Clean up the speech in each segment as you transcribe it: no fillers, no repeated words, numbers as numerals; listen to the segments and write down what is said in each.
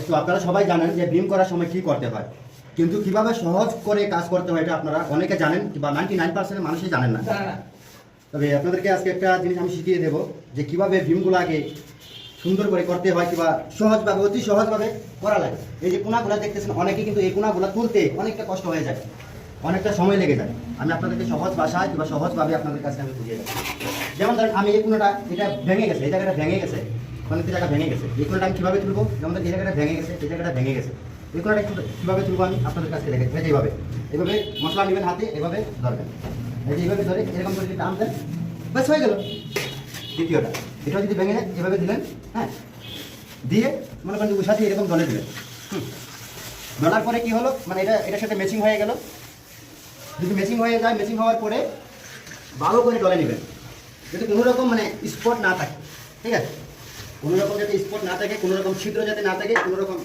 তো আপনারা সবাই জানেন যে ভীম করার সময় কি করতে হয়, কিন্তু কিভাবে সহজ করে কাজ করতে হয় এটা আপনারা অনেকে জানেন বা 99% মানুষই জানেন না। তবে আপনাদেরকে আজকে একটা জিনিস আমি শিখিয়ে দেবো যে কিভাবে ভীমগুলো আগে সুন্দর করে করতে হয় কিংবা সহজভাবে অতি সহজভাবে করা লাগে। এই যে কোনাগুলো দেখতেছেন, অনেকে কিন্তু এই কোনাগুলো তুলতে অনেকটা কষ্ট হয়ে যায়, অনেকটা সময় লেগে যায়। আমি আপনাদেরকে সহজ ভাষায় কিংবা সহজভাবে আপনাদের কাছে আমি বুঝিয়ে দেবো। যেমন ধরেন আমি এই কোনাটা এটা ভেঙে গেছে, এই জায়গাটা ভেঙে গেছে, অনেক জায়গা ভেঙে গেছে। এই কোনাটা আমি কীভাবে তুলবো? যেমন এই জায়গাটা ভেঙে গেছে, এই জায়গাটা ভেঙে গেছে, এই কোনাটা কীভাবে তুলবো আমি আপনাদের কাছে দেখে এইভাবে এভাবে মশলা নেবেন হাতে, এভাবে ধরবেন, এই যে এইভাবে ধরে এরকম করে টান দেন, ব্যাস হয়ে গেল। দ্বিতীয়টা এটা যদি ভেঙে যায় এভাবে দিলেন, হ্যাঁ, দিয়ে মনে করেন উষা দিয়ে এরকম দলে দিলেন। দলার পরে কি হলো, মানে এটার সাথে ম্যাচিং হয়ে গেল। যদি ম্যাচিং হয়ে যায়, ম্যাচিং হওয়ার পরে ভালো করে ডলে নেবেন, যাতে কোনো রকম মানে স্পট না থাকে, ঠিক আছে? কোনো রকম যাতে স্পট না থাকে, কোনো রকম ছিদ্র যাতে না থাকে, কোনো রকম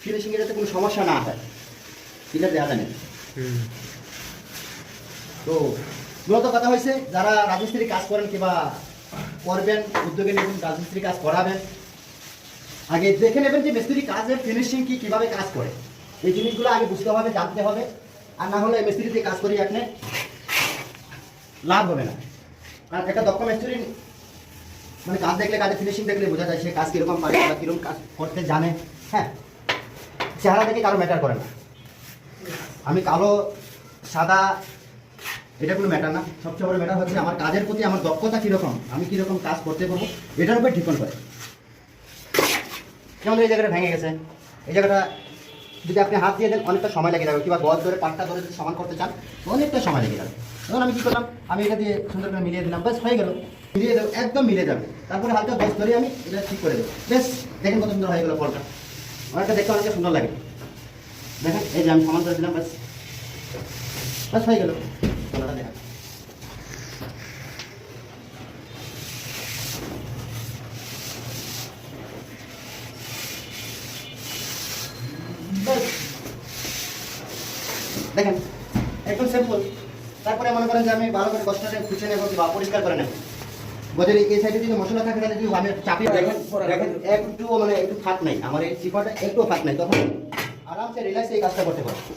ফিনিশিংয়ে যাতে কোনো সমস্যা না হয়, এটা দেওয়া জানেন। তো মূলত কথা হয়েছে, যারা রাজমিস্ত্রি কাজ করেন কিংবা করবেন, উদ্যোগে নেবেন, রাজমিস্ত্রি কাজ করাবেন, আগে দেখে নেবেন যে মিস্ত্রি কাজের ফিনিশিং কি, কীভাবে কাজ করে। এই জিনিসগুলো আগে বুঝতে হবে, জানতে হবে। আর না হলে মিস্ত্রিতে কাজ করি আপনি লাভ হবে না। কারণ একটা দক্ষ মিস্ত্রি মানে কাজ দেখলে, কাজের ফিনিশিং দেখলে বোঝা যায় সে কাজ কীরকম পারে বা কীরকম কাজ করতে জানে। হ্যাঁ, চেহারা দেখে কারো ম্যাটার করে না। আমি কালো সাদা এটা কোনো ম্যাটার না, সবচেয়ে বড় ম্যাটার হচ্ছে আমার কাজের প্রতি আমার দক্ষতা কীরকম, আমি কীরকম কাজ করতে পারবো, এটার উপর ডিপেন্ড করে। যেমন এই জায়গাটা ভেঙে গেছে, এই জায়গাটা যদি আপনি হাত দিয়ে দেন অনেকটা সময় লেগে যাবে, কিংবা গজ ধরে পাটটা ধরে যদি সমান করতে চান অনেকটা সময় লেগে যাবে। তখন আমি কী করলাম, আমি এটা দিয়ে সুন্দর করে মিলিয়ে দিলাম, বেশ হয়ে গেল। মিলিয়ে দেবো, একদম মিলে যাবে। তারপরে হালকা গজ ধরে আমি এটা ঠিক করে দেবো, বেশ দেখেন কত সুন্দর হয়ে গেলো ফলটা। অনেকটা দেখতে অনেকটা সুন্দর লাগে। দেখেন এই যে আমি সমান করে দিলাম, বেশ বেশ হয়ে গেল ফলটা। দেখেন দেখেন একদম সিম্পল। তারপরে মনে করেন যে আমি ভালো করে কষ্টটা খুঁজে নেবো বা পরিষ্কার করে নেবো। গজের এই সাইডে যদি মশলা থাকে তাহলে যদি আমি চাপি দেখেন দেখেন একটুও মানে একটু ফাঁক নাই, আমার এই চিপাটা একটুও ফাঁক নাই, তখন আরামসে রিল্যাক্সে এই কাজটা করতে পারবো।